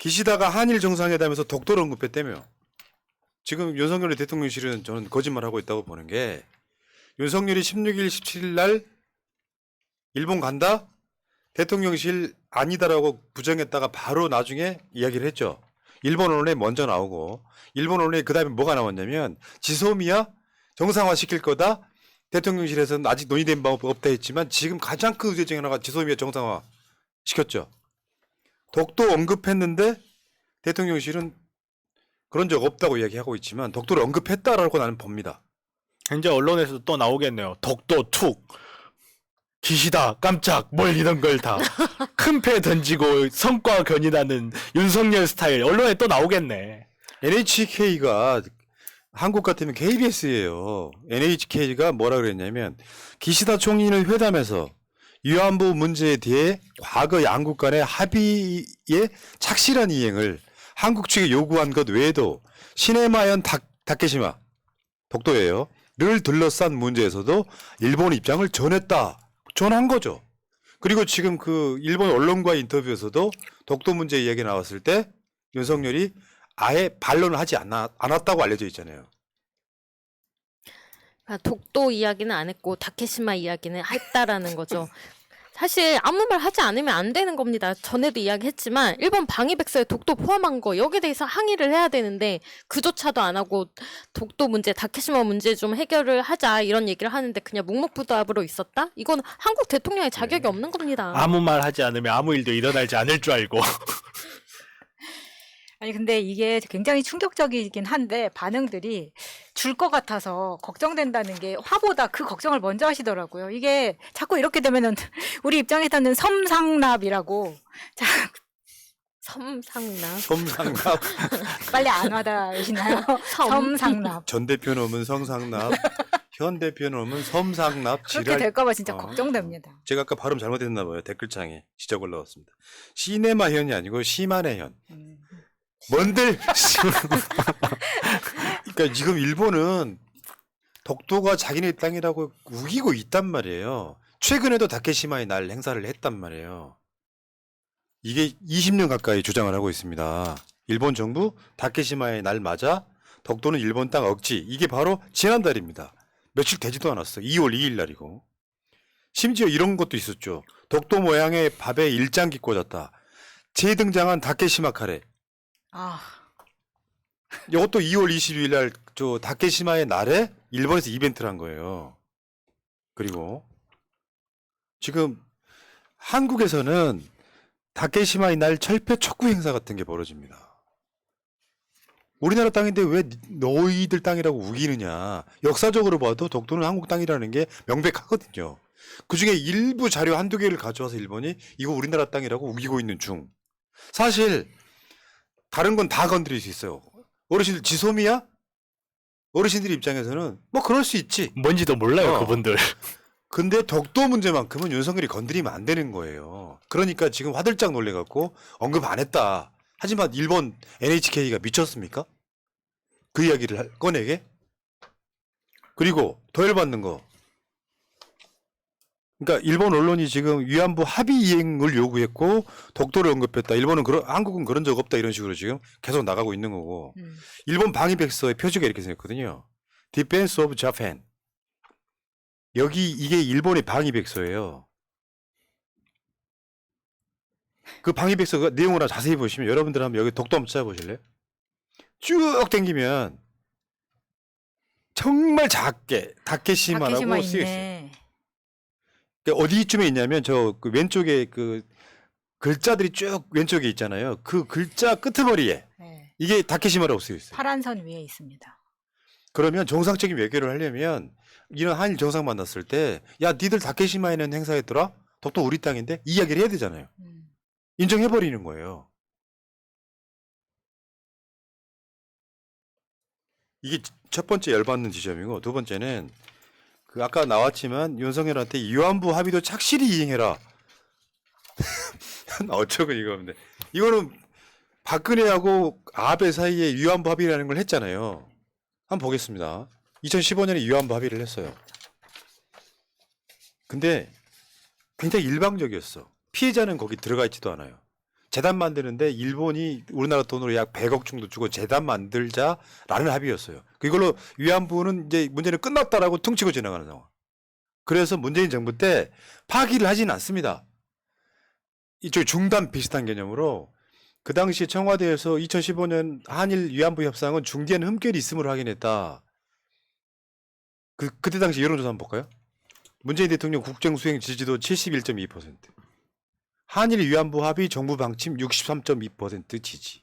기시다가 한일 정상회담에서 독도를 언급했다며. 지금 윤석열 대통령실은 저는 거짓말하고 있다고 보는 게 윤석열이 16일, 17일 날 일본 간다? 대통령실 아니다라고 부정했다가 바로 나중에 이야기를 했죠. 일본 언론에 먼저 나오고 일본 언론에 그 다음에 뭐가 나왔냐면 지소미아 정상화 시킬 거다. 대통령실에서는 아직 논의된 바 없다 했지만 지금 가장 큰 의제 중에 하나가 지소미아 정상화 시켰죠. 독도 언급했는데 대통령실은 그런 적 없다고 이야기하고 있지만 독도를 언급했다라고 나는 봅니다. 이제 언론에서도 또 나오겠네요. 독도 툭. 기시다 깜짝 뭘 이런 걸 다 큰 패 던지고 성과 견인하는 윤석열 스타일 언론에 또 나오겠네. NHK가 한국 같으면 KBS예요. NHK가 뭐라 그랬냐면 기시다 총리는 회담에서 위안부 문제에 대해 과거 양국 간의 합의의 착실한 이행을 한국 측이 요구한 것 외에도 시네마현 다케시마 독도예요. 를 둘러싼 문제에서도 일본 입장을 전한 거죠. 그리고 지금 그 일본 언론과의 인터뷰에서도 독도 문제 이야기 나왔을 때 윤석열이 아예 반론을 하지 않았다고 알려져 있잖아요. 독도 이야기는 안 했고 다케시마 이야기는 했다라는 거죠. 사실 아무 말 하지 않으면 안 되는 겁니다. 전에도 이야기했지만 일본 방위백서에 독도 포함한 거 여기에 대해서 항의를 해야 되는데 그조차도 안 하고 독도 문제, 다케시마 문제 좀 해결을 하자 이런 얘기를 하는데 그냥 묵묵부답으로 있었다? 이건 한국 대통령의 자격이 없는 겁니다. 아무 말 하지 않으면 아무 일도 일어나지 않을 줄 알고. 아니 근데 이게 굉장히 충격적이긴 한데 반응들이 줄 것 같아서 걱정된다는 게 화보다 그 걱정을 먼저 하시더라고요. 이게 자꾸 이렇게 되면은 우리 입장에서는 섬상납이라고 자 섬상납. 섬상납. 빨리 안 와닿으시나요? 섬상납. 전 대표 놈은 성상납. 현 대표 놈은 섬상납. 그렇게 될까봐 진짜 걱정됩니다. 제가 아까 발음 잘못했나 봐요. 댓글창에 지적 올라왔습니다. 시네마현이 아니고 시마네현. 뭔들? 그러니까 지금 일본은 독도가 자기네 땅이라고 우기고 있단 말이에요. 최근에도 다케시마의 날 행사를 했단 말이에요. 이게 20년 가까이 주장을 하고 있습니다. 일본 정부 다케시마의 날 맞아 독도는 일본 땅 억지. 이게 바로 지난달입니다. 며칠 되지도 않았어. 2월 2일 날이고. 심지어 이런 것도 있었죠. 독도 모양의 밥에 일장기 꽂았다. 재등장한 다케시마 카레. 아, 이것도 2월 22일 날 저 다케시마의 날에 일본에서 이벤트를 한 거예요. 그리고 지금 한국에서는 다케시마의 날 철폐 촉구 행사 같은 게 벌어집니다. 우리나라 땅인데 왜 너희들 땅이라고 우기느냐. 역사적으로 봐도 독도는 한국 땅이라는 게 명백하거든요. 그중에 일부 자료 한두 개를 가져와서 일본이 이거 우리나라 땅이라고 우기고 있는 중. 사실 다른 건 다 건드릴 수 있어요. 어르신들 지소미아? 어르신들 입장에서는 뭐 그럴 수 있지. 뭔지도 몰라요 그분들. 근데 독도 문제만큼은 윤석열이 건드리면 안 되는 거예요. 그러니까 지금 화들짝 놀래갖고 언급 안 했다. 하지만 일본 NHK가 미쳤습니까? 그 이야기를 꺼내게? 그리고 더 열받는 거. 그러니까 일본 언론이 지금 위안부 합의 이행을 요구했고 독도를 언급했다. 한국은 그런 적 없다. 이런 식으로 지금 계속 나가고 있는 거고. 일본 방위백서의 표지가 이렇게 생겼거든요. Defense of Japan. 이게 일본의 방위백서예요. 그 방위백서 내용을 자세히 보시면 여러분들 한번 여기 독도 한번 찾아보실래요? 쭉 당기면 정말 작게 다케시마라고 다케시마 쓰여 있어요. 있네. 그러니까 어디쯤에 있냐면 그 왼쪽에 그 글자들이 쭉 왼쪽에 있잖아요. 그 글자 끄트머리에 네. 이게 다케시마라고 쓰여 있어요. 파란 선 위에 있습니다. 그러면 정상적인 외교를 하려면 이런 한일 정상 만났을 때 야 니들 다케시마에는 행사했더라? 독도 우리 땅인데 이 이야기를 해야 되잖아요. 인정해버리는 거예요. 이게 첫 번째 열받는 지점이고 두 번째는 그 아까 나왔지만 윤석열한테 위안부 합의도 착실히 이행해라. 어쩌고 이거는데 이거는 박근혜하고 아베 사이에 위안부 합의라는 걸 했잖아요. 한번 보겠습니다. 2015년에 위안부 합의를 했어요. 근데 굉장히 일방적이었어. 피해자는 거기 들어가 있지도 않아요. 재단 만드는데 일본이 우리나라 돈으로 약 100억 정도 주고 재단 만들자라는 합의였어요. 그걸로 위안부는 이제 문제는 끝났다라고 퉁치고 지나가는 상황. 그래서 문재인 정부 때 파기를 하지는 않습니다. 이쪽 중단 비슷한 개념으로 그 당시 청와대에서 2015년 한일 위안부 협상은 중재는 흠결이 있음으로 확인했다. 그때 당시 여론조사 한번 볼까요? 문재인 대통령 국정 수행 지지도 71.2%. 한일 위안부 합의 정부 방침 63.2% 지지.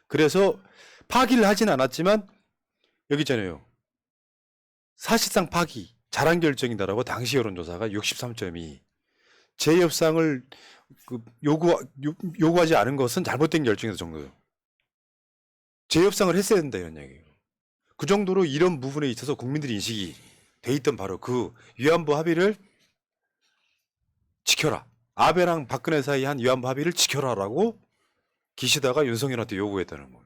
그래서 파기를 하진 않았지만 여기 있잖아요. 사실상 파기, 잘한 결정이다라고 당시 여론조사가 63.2. 재협상을 요구하지 않은 것은 잘못된 결정이다 정도예요. 재협상을 했어야 된다 이런 얘기예요. 그 정도로 이런 부분에 있어서 국민들의 인식이 돼 있던 바로 그 위안부 합의를 지켜라. 아베랑 박근혜 사이 한 위안부 합의를 지켜라라고 기시다가 윤석열한테 요구했다는 거예요.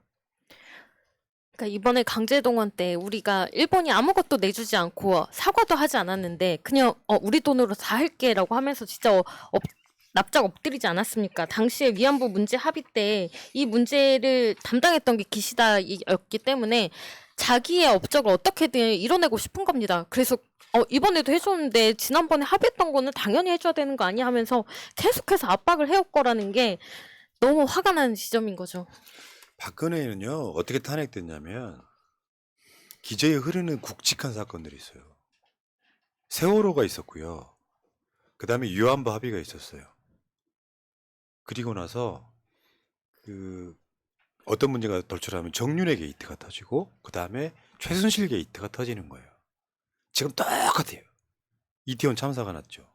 그러니까 이번에 강제동원 때 우리가 일본이 아무것도 내주지 않고 사과도 하지 않았는데 그냥 우리 돈으로 다 할게라고 하면서 진짜 납작 엎드리지 않았습니까? 당시에 위안부 문제 합의 때 이 문제를 담당했던 게 기시다였기 때문에 자기의 업적을 어떻게든 이뤄내고 싶은 겁니다. 그래서 이번에도 해줬는데 지난번에 합의했던 거는 당연히 해줘야 되는 거 아니야 하면서 계속해서 압박을 해올 거라는 게 너무 화가 나는 지점인 거죠. 박근혜는요 어떻게 탄핵됐냐면 기저에 흐르는 굵직한 사건들이 있어요. 세월호가 있었고요. 그 다음에 위안부 합의가 있었어요. 그리고 나서 어떤 문제가 돌출하면 정윤회 게이트가 터지고 그 다음에 최순실 게이트가 터지는 거예요. 지금 똑같아요. 이태원 참사가 났죠.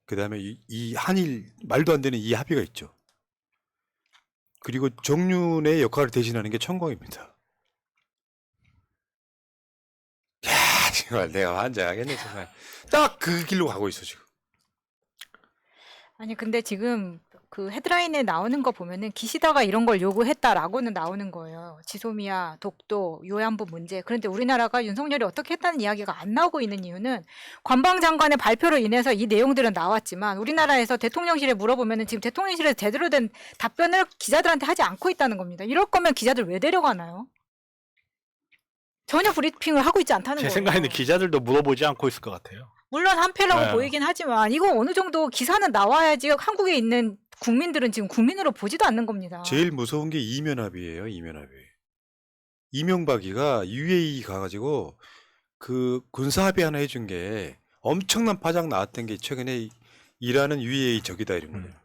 그 다음에 이 한일 말도 안 되는 이 합의가 있죠. 그리고 정윤의 역할을 대신하는 게 천공입니다. 야 정말 내가 환장하겠네 정말. 딱 그 길로 가고 있어 지금. 아니 근데 지금 그 헤드라인에 나오는 거 보면은 기시다가 이런 걸 요구했다라고는 나오는 거예요. 지소미아, 독도, 위안부 문제. 그런데 우리나라가 윤석열이 어떻게 했다는 이야기가 안 나오고 있는 이유는 관방장관의 발표로 인해서 이 내용들은 나왔지만 우리나라에서 대통령실에 물어보면은 지금 대통령실에서 제대로 된 답변을 기자들한테 하지 않고 있다는 겁니다. 이럴 거면 기자들 왜 데려가나요? 전혀 브리핑을 하고 있지 않다는 제 거예요. 생각에는 기자들도 물어보지 않고 있을 것 같아요. 물론 한패라고 네. 보이긴 하지만 이거 어느 정도 기사는 나와야지 한국에 있는 국민들은 지금 국민으로 보지도 않는 겁니다. 제일 무서운 게 이면합의예요. 이면합의. 이명박이가 UAE 가가지고 그 군사합의 하나 해준 게 엄청난 파장 나왔던 게 최근에 이라는 UAE 적이다 이런 거예요.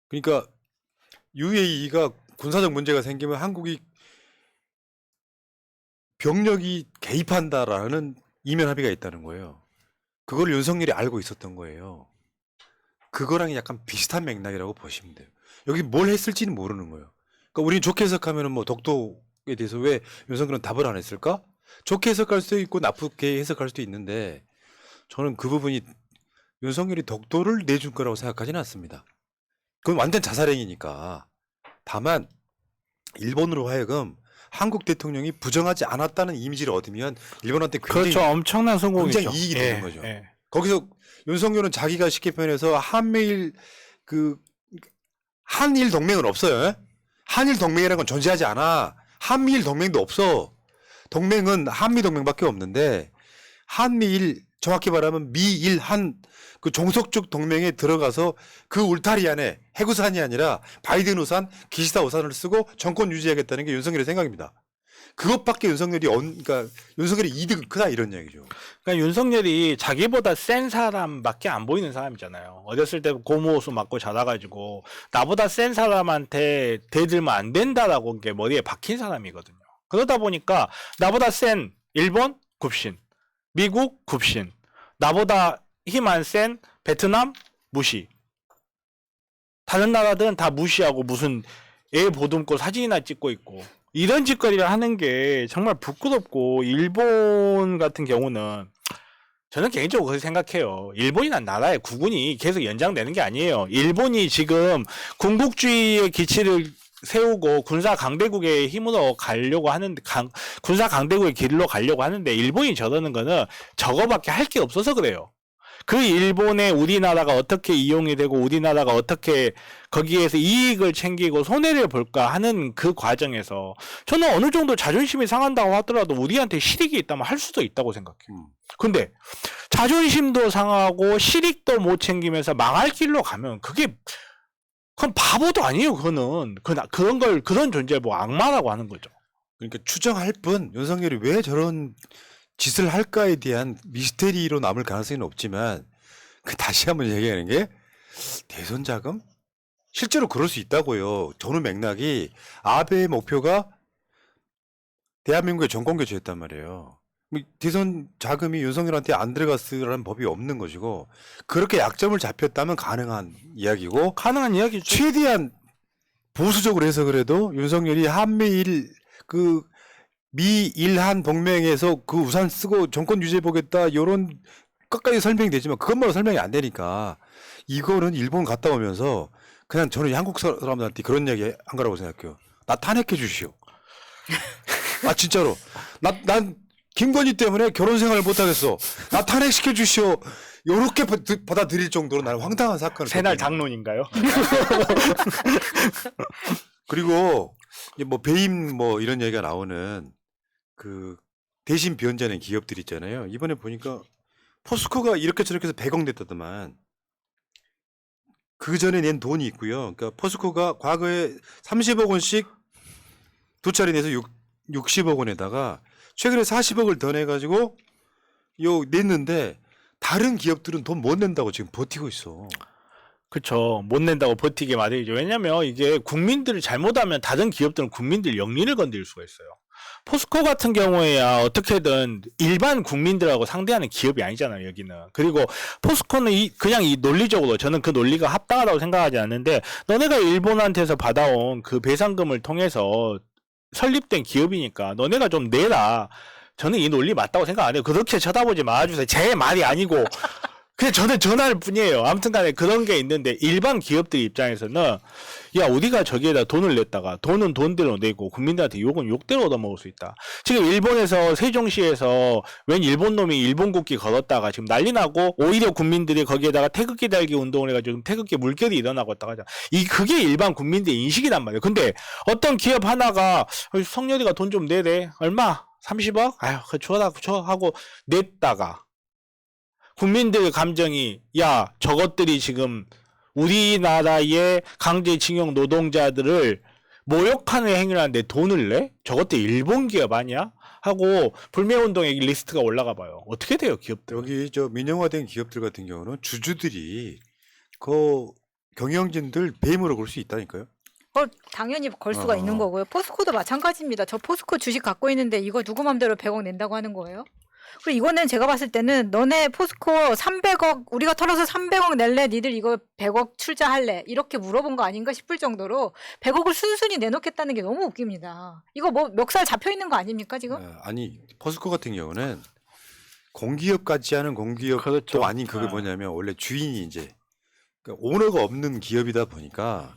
그러니까 UAE가 군사적 문제가 생기면 한국이 병력이 개입한다라는 이면 합의가 있다는 거예요. 그걸 윤석열이 알고 있었던 거예요. 그거랑 약간 비슷한 맥락이라고 보시면 돼요. 여기 뭘 했을지는 모르는 거예요. 그러니까 우리는 좋게 해석하면은 뭐 독도에 대해서 왜 윤석열은 답을 안 했을까? 좋게 해석할 수도 있고 나쁘게 해석할 수도 있는데 저는 그 부분이 윤석열이 독도를 내준 거라고 생각하지는 않습니다. 그건 완전 자살행위니까. 다만 일본으로 하여금 한국 대통령이 부정하지 않았다는 이미지를 얻으면 일본한테 굉장히, 그렇죠. 엄청난 성공이죠. 굉장히 이익이 되는 거죠. 예. 거기서 윤석열은 자기가 쉽게 표현해서 한일 한일 동맹은 없어요. 한일 동맹이라는 건 존재하지 않아. 한미일 동맹도 없어. 동맹은 한미 동맹밖에 없는데 한미일 정확히 말하면 미일 한 그 종속적 동맹에 들어가서 그 울타리 안에 해구산이 아니라 바이든 우산, 기시다 우산을 쓰고 정권 유지하겠다는 게 윤석열의 생각입니다. 그것밖에 그러니까 윤석열의 이득은 크다 이런 얘기죠. 그러니까 윤석열이 자기보다 센 사람밖에 안 보이는 사람이잖아요. 어렸을 때 고무호수 맞고 자라가지고 나보다 센 사람한테 대들면 안 된다라고 게 머리에 박힌 사람이거든요. 그러다 보니까 나보다 센 일본 굽신, 미국 굽신, 나보다 힘 안 센 베트남 무시. 다른 나라들은 다 무시하고 무슨 애 보듬고 사진이나 찍고 있고 이런 짓거리를 하는 게 정말 부끄럽고 일본 같은 경우는 저는 개인적으로 그렇게 생각해요. 일본이란 나라의 국군이 계속 연장되는 게 아니에요. 일본이 지금 군국주의의 기치를 세우고 군사 강대국의 힘으로 가려고 하는데 군사 강대국의 길로 가려고 하는데 일본이 저러는 거는 저거밖에 할 게 없어서 그래요. 그 일본에 우리나라가 어떻게 이용이 되고 우리나라가 어떻게 거기에서 이익을 챙기고 손해를 볼까 하는 그 과정에서 저는 어느 정도 자존심이 상한다고 하더라도 우리한테 실익이 있다면 할 수도 있다고 생각해요. 근데 자존심도 상하고 실익도 못 챙기면서 망할 길로 가면 그건 바보도 아니에요. 그런 존재를 뭐 악마라고 하는 거죠. 그러니까 추정할 뿐 윤석열이 왜 저런 짓을 할까에 대한 미스테리로 남을 가능성은 없지만 다시 한번 얘기하는 게 대선 자금? 실제로 그럴 수 있다고요. 저는 맥락이 아베의 목표가 대한민국의 정권 교체였단 말이에요. 대선 자금이 윤석열한테 안 들어갔으라는 법이 없는 것이고 그렇게 약점을 잡혔다면 가능한 이야기고 가능한 이야기죠. 최대한 보수적으로 해서 그래도 윤석열이 한미일 그 미일한 동맹에서 그 우산 쓰고 정권 유지해 보겠다 요런 끝까지 설명이 되지만 그것만으로 설명이 안 되니까 이거는 일본 갔다 오면서 그냥 저는 한국 사람들한테 그런 얘기 한 거라고 생각해요. 나 탄핵해 주시오. 아 진짜로 난 김건희 때문에 결혼 생활을 못 하겠어. 나 탄핵시켜 주시오. 요렇게 받아들일 정도로 나는 황당한 사건을 새날 겪었거든요. 당론인가요? 그리고 이제 뭐 배임 뭐 이런 얘기가 나오는 그 대신 비원자는 기업들 있잖아요. 이번에 보니까 포스코가 이렇게 저렇게 해서 100억 냈다더만 그 전에 낸 돈이 있고요. 그러니까 포스코가 과거에 30억 원씩 두 차례 내서 60억 원에다가 최근에 40억을 더 내가지고 냈는데 다른 기업들은 돈 못 낸다고 지금 버티고 있어. 그렇죠. 못 낸다고 버티게 마련이죠. 왜냐면 이게 국민들을 잘못하면 다른 기업들은 국민들 영리를 건드릴 수가 있어요. 포스코 같은 경우에야 어떻게든 일반 국민들하고 상대하는 기업이 아니잖아요, 여기는. 그리고 포스코는 그냥 이 논리적으로 저는 그 논리가 합당하다고 생각하지 않는데 너네가 일본한테서 받아온 그 배상금을 통해서 설립된 기업이니까 너네가 좀 내라. 저는 이 논리 맞다고 생각 안 해요. 그렇게 쳐다보지 말아주세요. 제 말이 아니고 그냥 저는 전할 뿐이에요. 아무튼 간에 그런 게 있는데 일반 기업들 입장에서는 야 우리가 저기에다 돈을 냈다가 돈은 돈대로 내고 국민들한테 욕은 욕대로 얻어먹을 수 있다. 지금 일본에서 세종시에서 웬 일본 놈이 일본 국기 걸었다가 지금 난리 나고 오히려 국민들이 거기에다가 태극기 달기 운동을 해가지고 지금 태극기 물결이 일어나고 있다가 그게 일반 국민들의 인식이란 말이에요. 근데 어떤 기업 하나가 성렬이가 돈 좀 내래. 얼마? 30억? 아유 그거 줘라 줘 하고 냈다가 국민들의 감정이 야 저것들이 지금 우리나라의 강제징용 노동자들을 모욕하는 행위를 하는데 돈을 내? 저것들 일본 기업 아니야? 하고 불매운동의 리스트가 올라가 봐요. 어떻게 돼요 기업들? 여기 저 민영화된 기업들 같은 경우는 주주들이 그 경영진들 배임으로 걸 수 있다니까요. 당연히 걸 수가 있는 거고요. 포스코도 마찬가지입니다. 저 포스코 주식 갖고 있는데 이거 누구 맘대로 100억 낸다고 하는 거예요? 그리고 이거는 제가 봤을 때는 너네 포스코 300억 우리가 털어서 300억 낼래? 니들 이거 100억 출자할래? 이렇게 물어본 거 아닌가 싶을 정도로 100억을 순순히 내놓겠다는 게 너무 웃깁니다. 이거 뭐 멱살 잡혀 있는 거 아닙니까 지금? 아니 포스코 같은 경우는 공기업 같지 않은 공기업도 그렇죠. 아닌 그게 뭐냐면 원래 주인이 이제 그러니까 오너가 없는 기업이다 보니까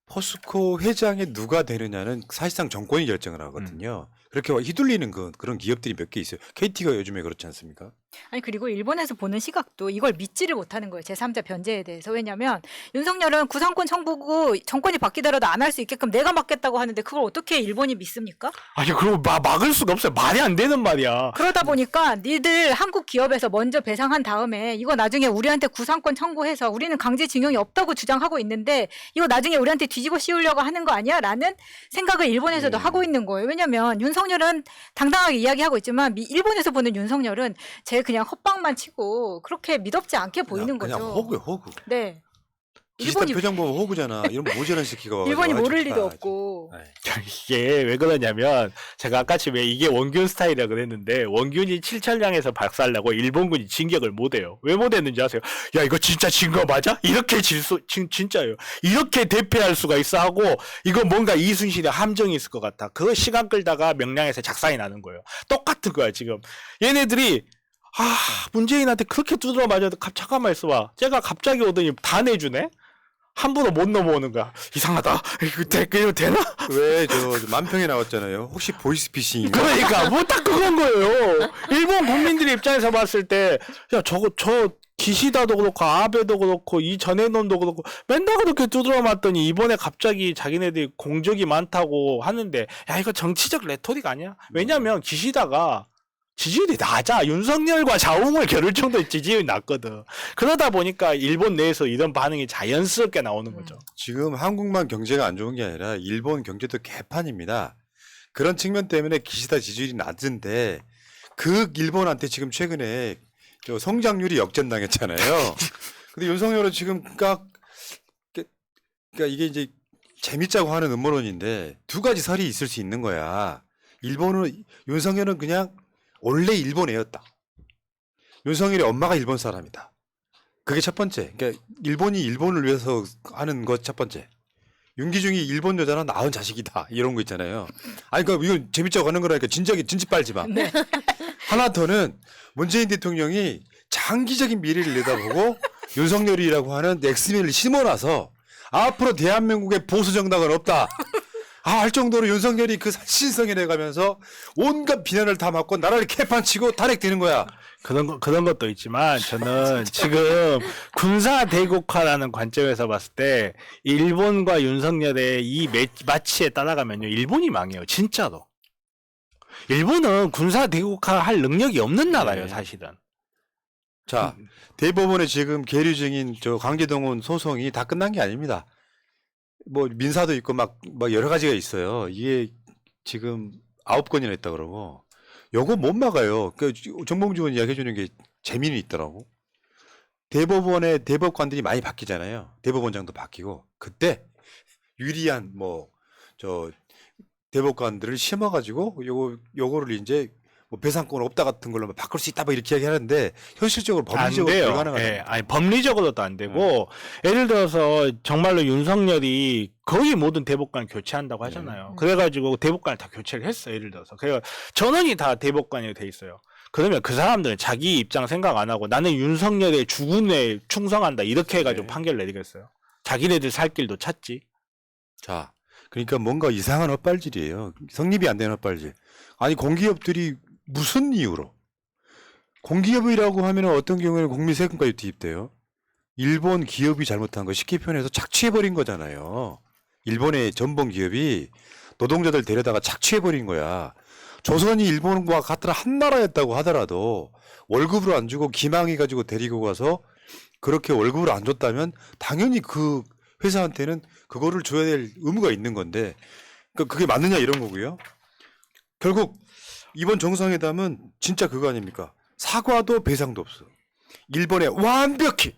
포스코 회장이 누가 되느냐는 사실상 정권이 결정을 하거든요. 그렇게 휘둘리는 그런 기업들이 몇 개 있어요. KT가 요즘에 그렇지 않습니까? 아니 그리고 일본에서 보는 시각도 이걸 믿지를 못하는 거예요. 제3자 변제에 대해서. 왜냐하면 윤석열은 구상권 청구고 정권이 바뀌더라도 안 할 수 있게끔 내가 맡겠다고 하는데 그걸 어떻게 일본이 믿습니까? 아니 그리고 막을 수가 없어요. 말이 안 되는 말이야. 그러다 보니까 니들 한국 기업에서 먼저 배상한 다음에 이거 나중에 우리한테 구상권 청구해서 우리는 강제징용이 없다고 주장하고 있는데 이거 나중에 우리한테 뒤집어 씌우려고 하는 거 아니야? 라는 생각을 일본에서도 하고 있는 거예요. 왜냐하면 윤석열은 당당하게 이야기하고 있지만 일본에서 보는 윤석열은 제 그냥 헛방만 치고 그렇게 믿업지 않게 보이는 그냥 거죠. 호구야 호구. 네. 기시다 표정 보면 호구잖아. 이런 모자란 새끼가 와가지고. 일본이 모를 아주 리도 아주. 없고. 아이. 이게 왜 그러냐면 제가 아까 왜 이게 원균 스타일이라 그랬는데 원균이 7천량에서 박살나고 일본군이 진격을 못해요. 왜 못했는지 아세요? 야 이거 진짜 진 거 맞아? 이렇게 진짜예요. 이렇게 대패할 수가 있어 하고 이거 뭔가 이순신의 함정이 있을 것 같아. 그거 시간 끌다가 명량에서 작살이 나는 거예요. 똑같은 거야 지금. 얘네들이 문재인한테 그렇게 두드려 맞아도 잠깐만 있어봐. 제가 갑자기 오더니 다 내주네? 함부로 못 넘어오는 거야. 이상하다. 이거 되나? 왜 저 만평에 나왔잖아요. 혹시 보이스피싱인가? 그러니까 뭐 딱 그건 거예요. 일본 국민들 입장에서 봤을 때 야 저거 저 기시다도 그렇고 아베도 그렇고 이 전에 놈도 그렇고 맨날 그렇게 두드려 맞더니 이번에 갑자기 자기네들이 공적이 많다고 하는데 야 이거 정치적 레토릭 아니야? 왜냐면 기시다가 지지율이 낮아. 윤석열과 자웅을 겨룰 정도의 지지율이 낮거든. 그러다 보니까 일본 내에서 이런 반응이 자연스럽게 나오는 거죠. 지금 한국만 경제가 안 좋은 게 아니라 일본 경제도 개판입니다. 그런 측면 때문에 기시다 지지율이 낮은데 그 일본한테 지금 최근에 저 성장률이 역전당했잖아요. 근데 윤석열은 지금 그러니까 이게 이제 재밌자고 하는 음모론인데 두 가지 설이 있을 수 있는 거야. 윤석열은 그냥 원래 일본 애였다. 윤석열의 엄마가 일본 사람이다. 그게 첫 번째. 그러니까 일본이 일본을 위해서 하는 것 첫 번째. 윤기중이 일본 여자나 낳은 자식이다. 이런 거 있잖아요. 아니 그러니까 이건 재밌자고 하는 거라니까 진지 빨지 마. 네. 하나 더는 문재인 대통령이 장기적인 미래를 내다보고 윤석열이라고 하는 엑스맨을 심어놔서 앞으로 대한민국에 보수 정당은 없다. 할 정도로 윤석열이 그 신성에 내가면서 온갖 비난을 다 맞고 나라를 개판치고 탄핵되는 거야. 그런 것도 있지만 저는 지금 군사 대국화라는 관점에서 봤을 때 일본과 윤석열의 이 마치에 따라가면요 일본이 망해요 진짜로. 일본은 군사 대국화 할 능력이 없는 나라예요 네. 사실은. 자, 대법원에 지금 계류 중인 저 강제동원 소송이 다 끝난 게 아닙니다. 뭐 민사도 있고 막 여러 가지가 있어요. 이게 지금 9건이나 있다 그러고 요거 못 막아요. 그 정봉주 의원 이야기해 주는 게 재미는 있더라고. 대법원의 대법관들이 많이 바뀌잖아요. 대법원장도 바뀌고 그때 유리한 뭐 저 대법관들을 심어 가지고 요거를 이제 뭐 배상권 없다 같은 걸로 바꿀 수 있다 뭐 이렇게 이야기하는데 현실적으로 법리적으로 안 돼요. 불가능하다. 예, 아니 법리적으로도 안 되고 예를 들어서 정말로 윤석열이 거의 모든 대법관 교체한다고 하잖아요. 그래가지고 대법관을 다 교체를 했어요. 예를 들어서 그래서 전원이 다 대법관이 돼 있어요. 그러면 그 사람들은 자기 입장 생각 안 하고 나는 윤석열의 주군에 충성한다 이렇게 해가지고 네. 판결 내리겠어요. 자기네들 살 길도 찾지. 자, 그러니까 뭔가 이상한 헛발질이에요. 성립이 안 되는 헛발질. 아니 공기업들이 무슨 이유로? 공기업이라고 하면 어떤 경우에는 국민 세금까지 투입돼요. 일본 기업이 잘못한 거 쉽게 표현해서 착취해버린 거잖아요. 일본의 전범 기업이 노동자들 데려다가 착취해버린 거야. 조선이 일본과 같은 한 나라였다고 하더라도 월급을 안 주고 기망해가지고 데리고 가서 그렇게 월급을 안 줬다면 당연히 그 회사한테는 그거를 줘야 될 의무가 있는 건데 그러니까 그게 맞느냐 이런 거고요. 결국 이번 정상회담은 진짜 그거 아닙니까? 사과도 배상도 없어. 일본에 완벽히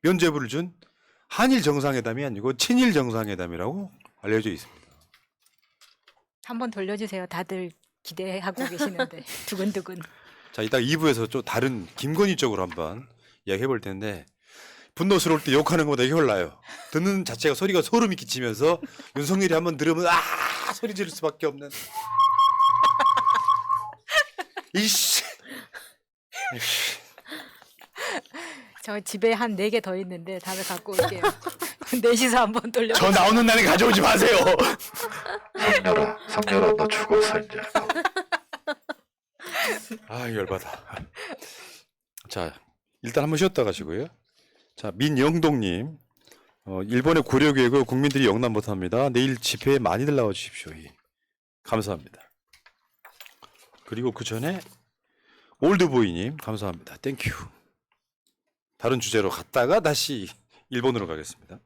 면죄부를 준 한일 정상회담이 아니고 친일 정상회담이라고 알려져 있습니다. 한번 돌려주세요. 다들 기대하고 계시는데 두근두근. 자, 이따 2부에서 좀 다른 김건희 쪽으로 한번 이야기해 볼 텐데 분노스러울 때 욕하는 것보다 이게 훨나요. 듣는 자체가 소리가 소름이 끼치면서 윤석열이 한번 들으면 소리 지를 수밖에 없는 이씨. 저 집에 한 4개 더 있는데 다들 갖고 올게요. 4시서 한번 돌려. 저 나오는 날에 가져오지 마세요. 성렬아 너 죽었어 이제. 열받아. 자, 일단 한번 쉬었다 가시고요. 자, 민영동님, 일본의 고려 계획을 국민들이 용납 못합니다. 내일 집회에 많이들 나와 주십시오. 감사합니다. 그리고 그 전에 올드보이님 감사합니다. 땡큐. 다른 주제로 갔다가 다시 일본으로 가겠습니다.